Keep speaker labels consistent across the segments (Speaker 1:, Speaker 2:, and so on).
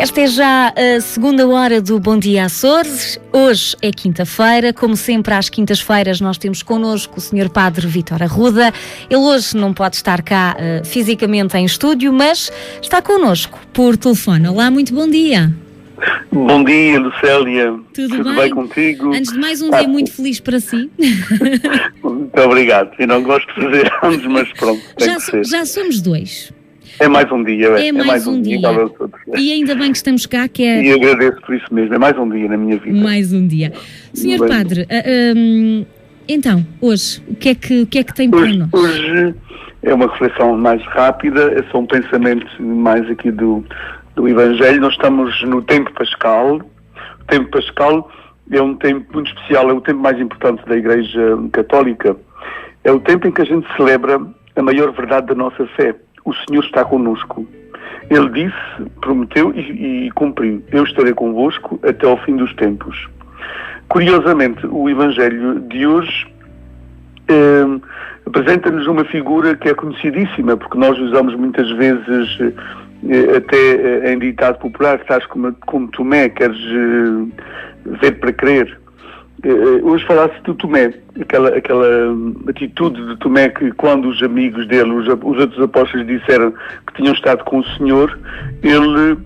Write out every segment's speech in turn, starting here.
Speaker 1: Esta é já a segunda hora do Bom Dia Açores. Hoje é quinta-feira. Como sempre, às quintas-feiras nós temos connosco o Sr. Padre Vítor Arruda. Ele hoje não pode estar cá fisicamente em estúdio, mas está connosco por telefone. Olá, muito bom dia.
Speaker 2: Bom dia, Lucélia.
Speaker 1: Tudo
Speaker 2: bem contigo?
Speaker 1: Antes de mais, um dia muito feliz para si.
Speaker 2: Muito obrigado. Eu não gosto de fazer anos, mas pronto, tem que ser.
Speaker 1: Já somos dois.
Speaker 2: É mais um dia,
Speaker 1: é mais um dia. E ainda bem que estamos cá, que é...
Speaker 2: E agradeço por isso mesmo, é mais um dia na minha vida.
Speaker 1: Mais um dia. Senhor Padre, então, hoje, o que é que tem para nós?
Speaker 2: Hoje é uma reflexão mais rápida, são pensamentos mais aqui do Evangelho. Nós estamos no tempo pascal. O tempo pascal é um tempo muito especial, é o tempo mais importante da Igreja Católica. É o tempo em que a gente celebra a maior verdade da nossa fé. O Senhor está connosco. Ele disse, prometeu e cumpriu. Eu estarei convosco até ao fim dos tempos. Curiosamente, o Evangelho de hoje apresenta-nos uma figura que é conhecidíssima, porque nós usamos muitas vezes até em ditado popular, estás como Tomé, queres ver para crer. Hoje falasse do Tomé, aquela atitude de Tomé que quando os amigos dele, os outros apóstolos disseram que tinham estado com o Senhor, ele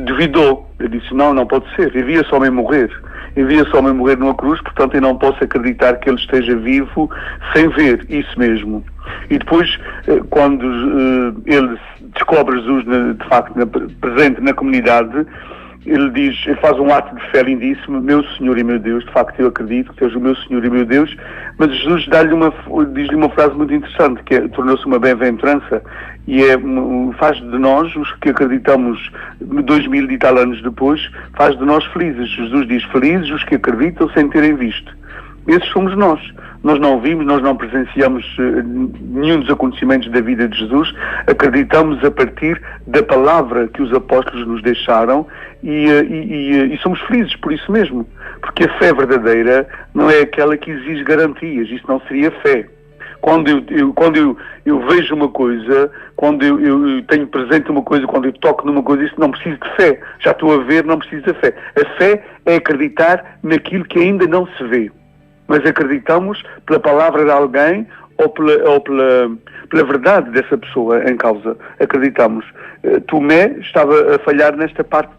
Speaker 2: duvidou. Ele disse, não pode ser, eu via só homem morrer. Eu via só homem morrer numa cruz, portanto eu não posso acreditar que ele esteja vivo sem ver, isso mesmo. E depois, quando ele descobre Jesus, de facto, presente na comunidade, ele faz um ato de fé lindíssimo, meu Senhor e meu Deus, de facto eu acredito que seja o meu Senhor e meu Deus, mas Jesus diz-lhe uma frase muito interessante, que tornou-se uma bem-aventurança, e faz de nós, os que acreditamos 2000 e tal anos depois, faz de nós felizes. Jesus diz, felizes os que acreditam sem terem visto. Esses somos nós. Nós não vimos, nós não presenciamos nenhum dos acontecimentos da vida de Jesus, acreditamos a partir da palavra que os apóstolos nos deixaram e somos felizes por isso mesmo. Porque a fé verdadeira não é aquela que exige garantias, isso não seria fé. Quando eu vejo uma coisa, quando eu tenho presente uma coisa, quando eu toco numa coisa, isso não preciso de fé. Já estou a ver, não preciso de fé. A fé é acreditar naquilo que ainda não se vê. Mas acreditamos pela palavra de alguém ou pela verdade dessa pessoa em causa. Acreditamos. Tomé estava a falhar nesta parte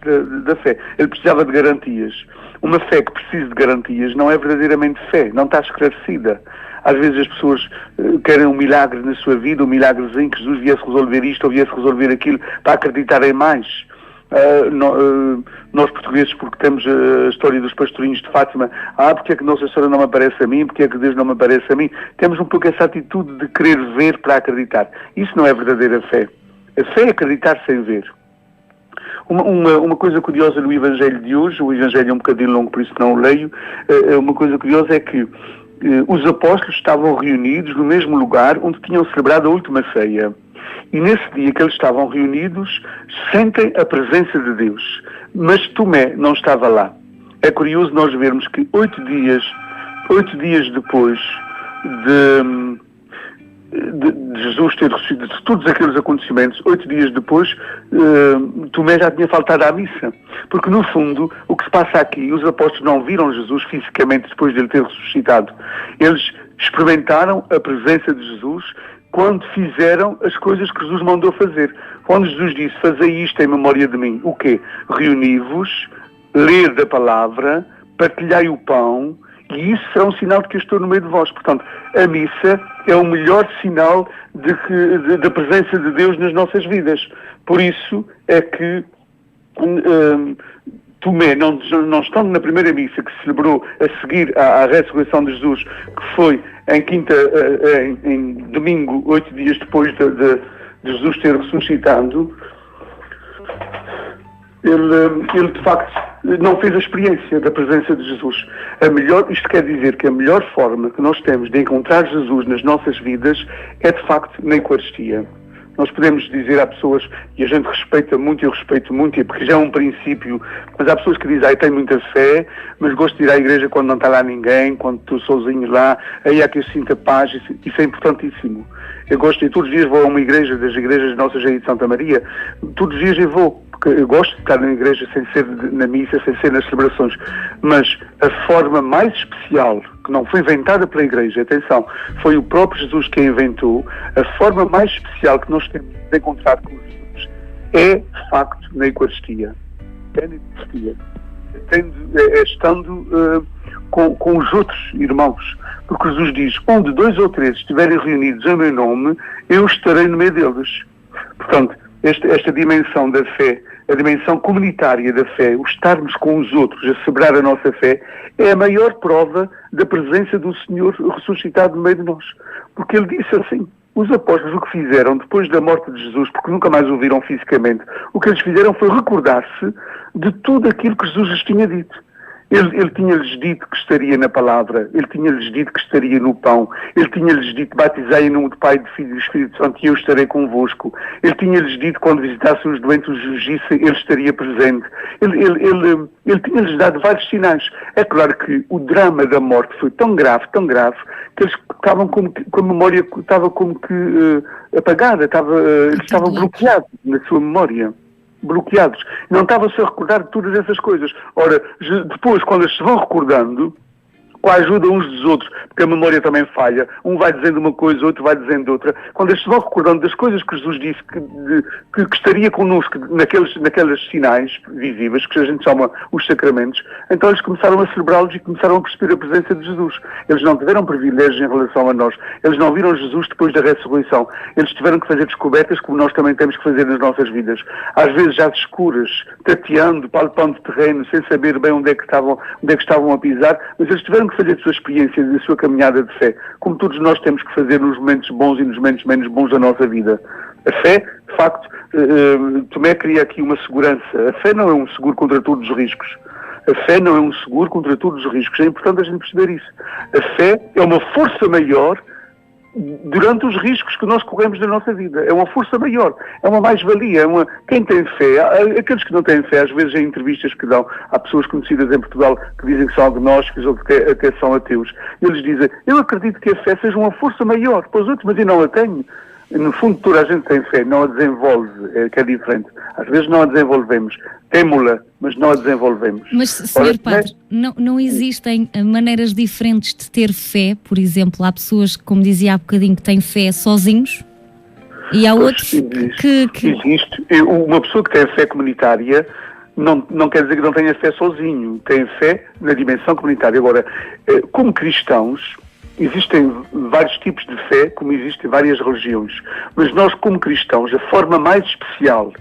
Speaker 2: da fé. Ele precisava de garantias. Uma fé que precisa de garantias não é verdadeiramente fé, não está esclarecida. Às vezes as pessoas querem um milagre na sua vida, um milagrezinho, que Jesus viesse resolver isto ou viesse resolver aquilo, para acreditarem mais. Nós portugueses, porque temos a história dos pastorinhos de Fátima, porque é que Nossa Senhora não me aparece a mim, porque é que Deus não me aparece a mim, temos um pouco essa atitude de querer ver para acreditar. Isso não é verdadeira fé. A fé é acreditar sem ver. Uma coisa curiosa no Evangelho de hoje, o Evangelho é um bocadinho longo, por isso não o leio, uma coisa curiosa é que os apóstolos estavam reunidos no mesmo lugar onde tinham celebrado a última ceia. E nesse dia que eles estavam reunidos, sentem a presença de Deus. Mas Tomé não estava lá. É curioso nós vermos que 8 dias depois de Jesus ter recebido de todos aqueles acontecimentos, 8 dias depois, Tomé já tinha faltado à missa. Porque, no fundo, o que se passa aqui, os apóstolos não viram Jesus fisicamente depois de ele ter ressuscitado. Eles experimentaram a presença de Jesus quando fizeram as coisas que Jesus mandou fazer. Quando Jesus disse, fazei isto em memória de mim. O quê? Reuni-vos, ler da palavra, partilhai o pão, e isso será um sinal de que eu estou no meio de vós. Portanto, a missa é o melhor sinal da presença de Deus nas nossas vidas. Por isso é que Tomé, não estando na primeira missa que se celebrou a seguir à ressurreição de Jesus, que foi em domingo, 8 dias depois de Jesus ter ressuscitado, ele de facto não fez a experiência da presença de Jesus. Isto quer dizer que a melhor forma que nós temos de encontrar Jesus nas nossas vidas é de facto na Eucaristia. Nós podemos dizer a pessoas, e a gente respeita muito, eu respeito muito, porque já é um princípio, mas há pessoas que dizem, tenho muita fé, mas gosto de ir à igreja quando não está lá ninguém, quando estou sozinho lá, aí há que eu sinta paz, isso é importantíssimo. Eu gosto, e todos os dias vou a uma igreja, das igrejas nossas aí de Santa Maria, todos os dias eu vou, porque eu gosto de estar na igreja sem ser na missa, sem ser nas celebrações, mas a forma mais especial, que não foi inventada pela igreja, atenção, foi o próprio Jesus que a inventou, a forma mais especial que nós temos de encontrar com Jesus é, de facto, na Eucaristia. É na Eucaristia. Estando com os outros irmãos. Porque Jesus diz, onde 2 ou 3 estiverem reunidos em meu nome, eu estarei no meio deles. Portanto, esta dimensão da fé, a dimensão comunitária da fé, o estarmos com os outros a celebrar a nossa fé, é a maior prova da presença do Senhor ressuscitado no meio de nós. Porque ele disse assim, os apóstolos o que fizeram depois da morte de Jesus, porque nunca mais o viram fisicamente, o que eles fizeram foi recordar-se de tudo aquilo que Jesus lhes tinha dito. Ele tinha-lhes dito que estaria na palavra, ele tinha-lhes dito que estaria no pão, ele tinha-lhes dito, batizai em nome do Pai, do Filho e do Espírito Santo e eu estarei convosco. Ele tinha-lhes dito, quando visitassem os doentes, os urgissem, ele estaria presente. Ele tinha-lhes dado vários sinais. É claro que o drama da morte foi tão grave, que eles estavam com a memória estava como que apagada, eles estavam bloqueados na sua memória. Bloqueados. Não estavam-se a recordar de todas essas coisas. Ora, depois, quando eles se vão recordando, com a ajuda uns dos outros, porque a memória também falha, um vai dizendo uma coisa, outro vai dizendo outra, quando eles se vão recordando das coisas que Jesus disse que estaria connosco naqueles sinais visíveis, que a gente chama os sacramentos, então eles começaram a celebrá-los e começaram a perceber a presença de Jesus. Eles não tiveram privilégios em relação a nós. Eles não viram Jesus depois da ressurreição. Eles tiveram que fazer descobertas como nós também temos que fazer nas nossas vidas. Às vezes às escuras, tateando, palpando terreno, sem saber bem onde é que estavam a pisar, mas eles tiveram que fazer a sua experiência, a sua caminhada de fé, como todos nós temos que fazer nos momentos bons e nos momentos menos bons da nossa vida. A fé, de facto, Tomé cria aqui uma segurança. A fé não é um seguro contra todos os riscos. A fé não é um seguro contra todos os riscos. É importante a gente perceber isso. A fé é uma força maior durante os riscos que nós corremos na nossa vida. É uma força maior, é uma mais-valia. Quem tem fé, aqueles que não têm fé, às vezes em entrevistas que dão, há pessoas conhecidas em Portugal que dizem que são agnósticos ou que até são ateus. Eles dizem, eu acredito que a fé seja uma força maior para os outros, mas eu não a tenho. No fundo, toda a gente tem fé, não a desenvolve, que é diferente. Às vezes não a desenvolvemos. Temo-la, mas não a desenvolvemos.
Speaker 1: Mas, Sr. Padre, não existem maneiras diferentes de ter fé? Por exemplo, há pessoas, como dizia há bocadinho, que têm fé sozinhos e há outros que...
Speaker 2: Existe. Uma pessoa que tem fé comunitária não quer dizer que não tenha fé sozinho. Tem fé na dimensão comunitária. Agora, como cristãos... Existem vários tipos de fé, como existem várias religiões. Mas nós, como cristãos, a forma mais especial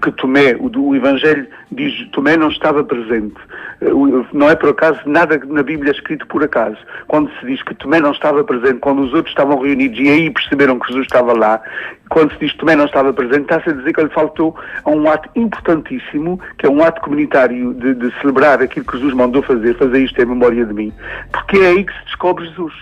Speaker 2: que Tomé, o Evangelho diz, Tomé não estava presente. Não é por acaso, nada na Bíblia é escrito por acaso. Quando se diz que Tomé não estava presente, quando os outros estavam reunidos e aí perceberam que Jesus estava lá, quando se diz que Tomé não estava presente, está-se a dizer que ele faltou a um ato importantíssimo, que é um ato comunitário de celebrar aquilo que Jesus mandou fazer isto em memória de mim, porque é aí que se descobre Jesus.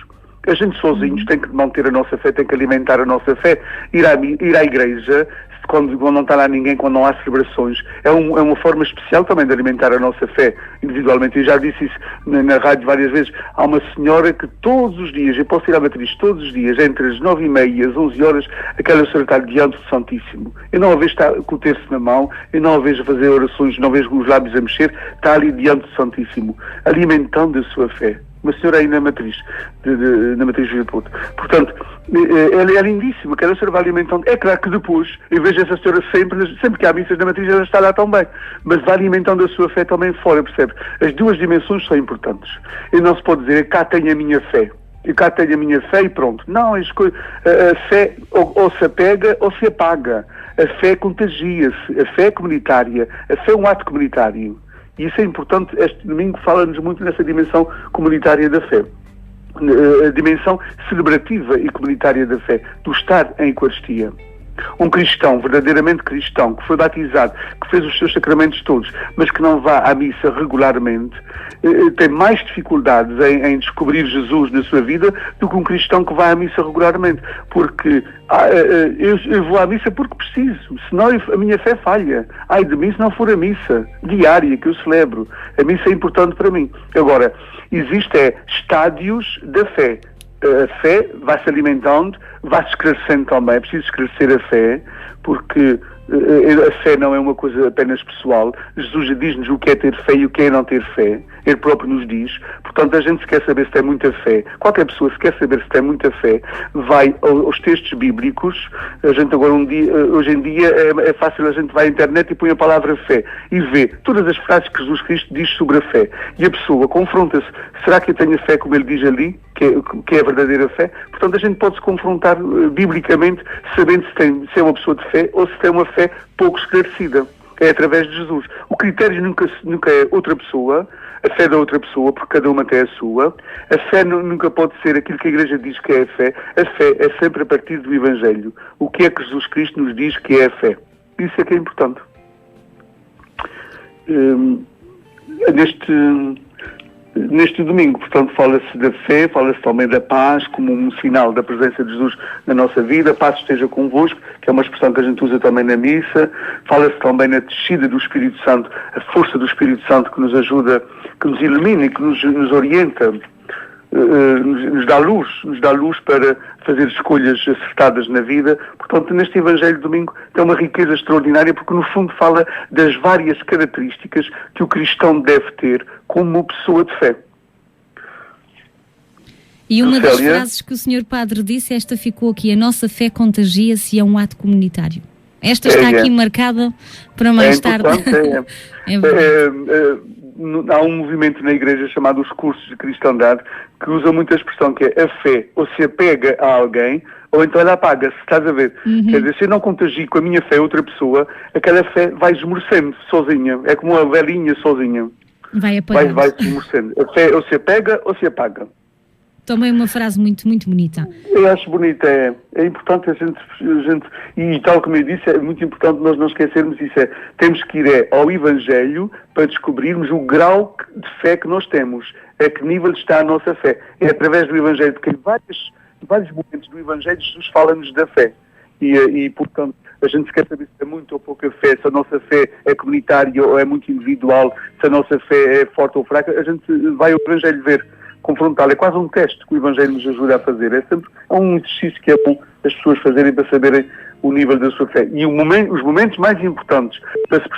Speaker 2: A gente sozinhos tem que manter a nossa fé, tem que alimentar a nossa fé, ir à igreja, quando não está lá ninguém, quando não há celebrações, é uma forma especial também de alimentar a nossa fé individualmente. Eu já disse isso na rádio várias vezes. Há uma senhora que todos os dias, eu posso ir à matriz todos os dias, entre as 9h30 e as 11 horas, aquela senhora está diante do Santíssimo. Eu não a vejo estar com o terço na mão, eu não a vejo fazer orações, não vejo os lábios a mexer, está ali diante do Santíssimo, alimentando a sua fé. Uma senhora aí na matriz, na matriz de Porto. Portanto, ela é lindíssima, aquela senhora vai alimentando. É claro que depois, eu vejo essa senhora sempre que há missas na matriz, ela está lá também. Mas vai alimentando a sua fé também fora, percebe? As duas dimensões são importantes. E não se pode dizer, cá tenho a minha fé. Eu cá tenho a minha fé e pronto. Não, a fé ou se apega ou se apaga. A fé contagia-se, a fé é comunitária, a fé é um ato comunitário. E isso é importante, este domingo fala-nos muito nessa dimensão comunitária da fé. A dimensão celebrativa e comunitária da fé, do estar em Eucaristia. Um cristão, verdadeiramente cristão, que foi batizado, que fez os seus sacramentos todos, mas que não vá à missa regularmente, tem mais dificuldades em descobrir Jesus na sua vida do que um cristão que vai à missa regularmente. Porque eu vou à missa porque preciso, senão a minha fé falha. Ai de mim se não for a missa diária que eu celebro. A missa é importante para mim. Agora, existem estádios da fé. A fé vai-se alimentando, vai-se esclarecendo também. É preciso esclarecer a fé, porque A fé não é uma coisa apenas pessoal. Jesus diz-nos o que é ter fé e o que é não ter fé. Ele próprio nos diz. Portanto, a gente se quer saber se tem muita fé. Qualquer pessoa se quer saber se tem muita fé, vai aos textos bíblicos. A gente agora hoje em dia é fácil, a gente vai à internet e põe a palavra fé e vê todas as frases que Jesus Cristo diz sobre a fé. E a pessoa confronta-se. Será que eu tenho a fé como ele diz ali? Que é a verdadeira fé? Portanto, a gente pode se confrontar biblicamente, sabendo se é uma pessoa de fé ou se tem uma fé pouco esclarecida. É através de Jesus. O critério nunca é outra pessoa, a fé da outra pessoa, porque cada uma tem a sua. A fé nunca pode ser aquilo que a Igreja diz que é a fé. A fé é sempre a partir do Evangelho. O que é que Jesus Cristo nos diz que é a fé? Isso é que é importante. Neste domingo, portanto, fala-se da fé, fala-se também da paz como um sinal da presença de Jesus na nossa vida. A paz esteja convosco, que é uma expressão que a gente usa também na missa. Fala-se também na descida do Espírito Santo, a força do Espírito Santo que nos ajuda, que nos ilumina e que nos orienta, nos dá luz para fazer escolhas acertadas na vida. Portanto, neste Evangelho de domingo tem uma riqueza extraordinária, porque no fundo fala das várias características que o cristão deve ter como pessoa de fé.
Speaker 1: E uma das frases que o Sr. Padre disse, esta ficou aqui: a nossa fé contagia-se e é um ato comunitário. Esta está aqui marcada para mais tarde. Há um movimento na Igreja chamado os cursos de cristandade que usa muito a expressão que é: a fé ou se apega a alguém ou então ela apaga-se, estás a ver? Quer dizer, se eu não contagio com a minha fé a outra pessoa, aquela fé vai esmorecendo sozinha, é como uma velhinha sozinha. Vai apagando. Vai esmorecendo. A fé ou se apega ou se apaga. Também uma frase muito, muito bonita.
Speaker 2: Eu acho bonita, é importante a gente, e tal como eu disse, é muito importante nós não esquecermos isso, temos que ir ao Evangelho para descobrirmos o grau de fé que nós temos, a que nível está a nossa fé. É através do Evangelho, porque em vários momentos do Evangelho Jesus fala-nos da fé, e portanto a gente se quer saber se é muito ou pouca fé, se a nossa fé é comunitária ou é muito individual, se a nossa fé é forte ou fraca, a gente vai ao Evangelho ver, confrontá-lo. É quase um teste que o Evangelho nos ajuda a fazer. É um exercício que é bom as pessoas fazerem para saberem o nível da sua fé. E os momentos mais importantes,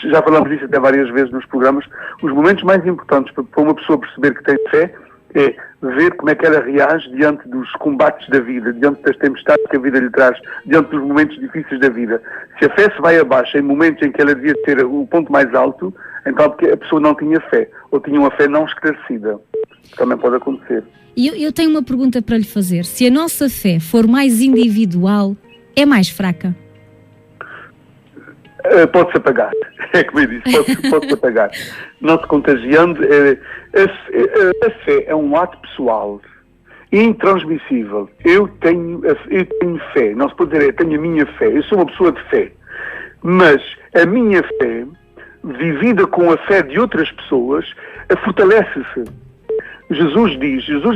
Speaker 2: já falamos disso até várias vezes nos programas, os momentos mais importantes para uma pessoa perceber que tem fé é ver como é que ela reage diante dos combates da vida, diante das tempestades que a vida lhe traz, diante dos momentos difíceis da vida. Se a fé se vai abaixo em momentos em que ela devia ter o ponto mais alto, então porque a pessoa não tinha fé, ou tinha uma fé não esclarecida. Também pode acontecer.
Speaker 1: E eu tenho uma pergunta para lhe fazer. Se a nossa fé for mais individual, é mais fraca?
Speaker 2: Pode-se apagar. É como eu disse, pode-se apagar. Não se contagiando. A fé é um ato pessoal, intransmissível. Eu tenho fé. Não se pode dizer, eu tenho a minha fé. Eu sou uma pessoa de fé. Mas a minha fé, vivida com a fé de outras pessoas, fortalece-se. Jesus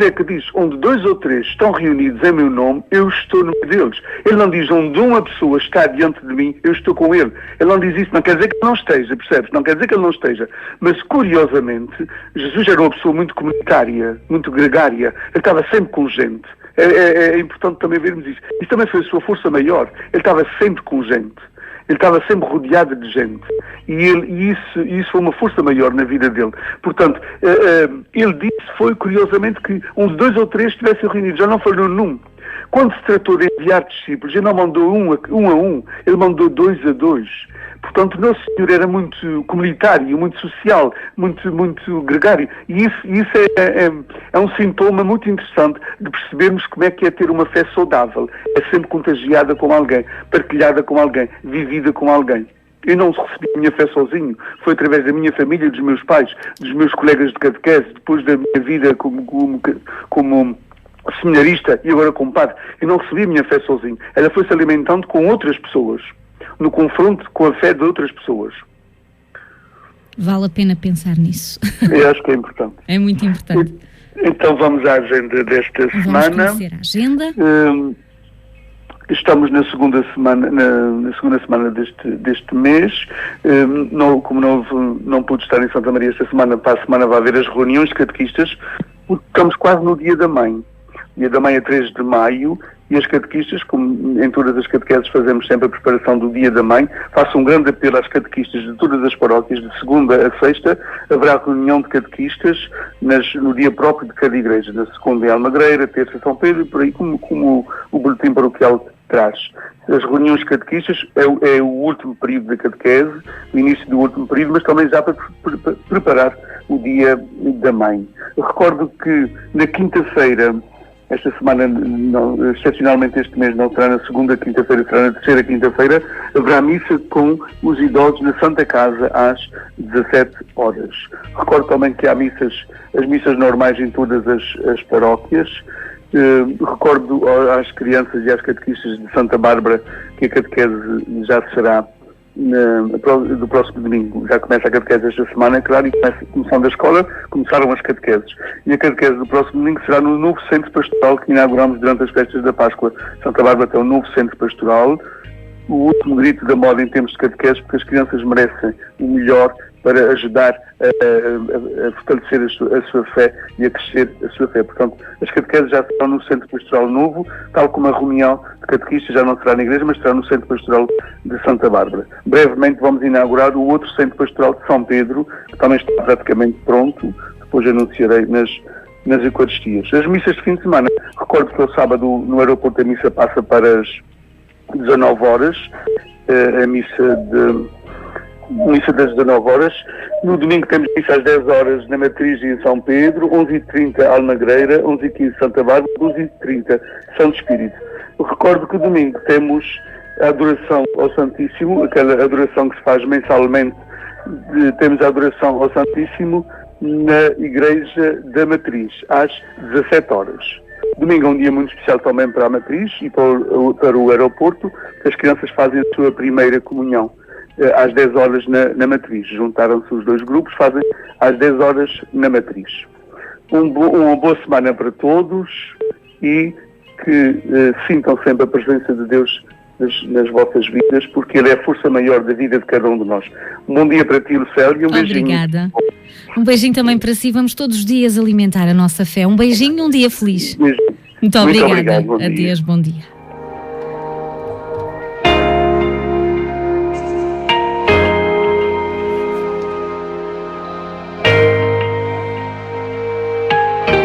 Speaker 2: é que diz: onde 2 ou 3 estão reunidos em meu nome, eu estou no meio deles. Ele não diz: onde uma pessoa está diante de mim, eu estou com ele. Ele não diz isso, não quer dizer que ele não esteja, percebes? Não quer dizer que ele não esteja. Mas, curiosamente, Jesus era uma pessoa muito comunitária, muito gregária. Ele estava sempre com gente. É importante também vermos isso. Isso também foi a sua força maior. Ele estava sempre com gente. Ele estava sempre rodeado de gente. E isso foi uma força maior na vida dele. Portanto, ele foi curiosamente que onde 2 ou 3 estivessem reunidos, já não foram num. Quando se tratou de enviar discípulos, ele não mandou um a um, ele mandou 2 a 2. Portanto, Nosso Senhor era muito comunitário, muito social, muito gregário. E isso é um sintoma muito interessante de percebermos como é que é ter uma fé saudável. É sempre contagiada com alguém, partilhada com alguém, vivida com alguém. Eu não recebi a minha fé sozinho. Foi através da minha família, dos meus pais, dos meus colegas de catequese, depois da minha vida como seminarista e agora como padre. Eu não recebi a minha fé sozinho. Ela foi-se alimentando com outras pessoas, no confronto com a fé de outras pessoas.
Speaker 1: Vale a pena pensar nisso.
Speaker 2: Eu acho que é importante.
Speaker 1: É muito importante.
Speaker 2: Então vamos à agenda desta semana.
Speaker 1: Vamos conhecer a agenda.
Speaker 2: Estamos na segunda semana deste mês. Como não pude estar em Santa Maria esta semana, para a semana vai haver as reuniões catequistas, porque estamos quase no Dia da Mãe. Dia da Mãe a 3 de maio, e as catequistas, como em todas as catequeses fazemos sempre a preparação do Dia da Mãe, faço um grande apelo às catequistas de todas as paróquias, de segunda a sexta, haverá reunião de catequistas no dia próprio de cada igreja, na segunda em Almagreira, terça em São Pedro, por aí como o boletim paroquial traz. As reuniões catequistas é o último período da catequese, o início do último período, mas também já para preparar o Dia da Mãe. Eu recordo que na quinta-feira, esta semana, excepcionalmente este mês, não será na segunda quinta-feira, será na terceira quinta-feira, haverá missa com os idosos na Santa Casa às 17 horas. Recordo também que há as missas normais em todas as paróquias. Recordo às crianças e às catequistas de Santa Bárbara que a catequese já será do próximo domingo. Já começa a catequese esta semana, claro, e começando a escola, começaram as catequeses. E a catequese do próximo domingo será no novo centro pastoral que inauguramos durante as festas da Páscoa. Santa Bárbara tem um novo centro pastoral. O último grito da moda em termos de catequese, porque as crianças merecem o melhor para ajudar a fortalecer a sua fé e a crescer a sua fé. Portanto, as catequeses já serão no Centro Pastoral Novo, tal como a reunião de catequistas já não será na igreja, mas será no Centro Pastoral de Santa Bárbara. Brevemente vamos inaugurar o outro Centro Pastoral de São Pedro, que também está praticamente pronto, depois anunciarei nas Eucaristias. As missas de fim de semana, recordo que o sábado no aeroporto a missa passa para as 19 horas, a missa das 19 horas. No domingo temos missa às 10 horas na Matriz e em São Pedro, 11h30 Almagreira, 11h15 Santa Bárbara, 12h30 Santo Espírito. Eu recordo que domingo temos a adoração ao Santíssimo, aquela adoração que se faz mensalmente, temos a adoração ao Santíssimo na Igreja da Matriz, às 17 horas. Domingo é um dia muito especial também para a Matriz e para o aeroporto, que as crianças fazem a sua primeira comunhão às 10 horas na Matriz. Juntaram-se os dois grupos, fazem às 10 horas na Matriz. Uma boa semana para todos e que sintam sempre a presença de Deus nas vossas vidas, porque Ele é a força maior da vida de cada um de nós. Um bom dia para ti, Lucélia, e um beijinho.
Speaker 1: Obrigada. Um beijinho também para si. Vamos todos os dias alimentar a nossa fé. Um beijinho e um dia feliz.
Speaker 2: Beijinho.
Speaker 1: Muito obrigada.
Speaker 2: Obrigado, bom dia.
Speaker 1: Adeus, bom dia.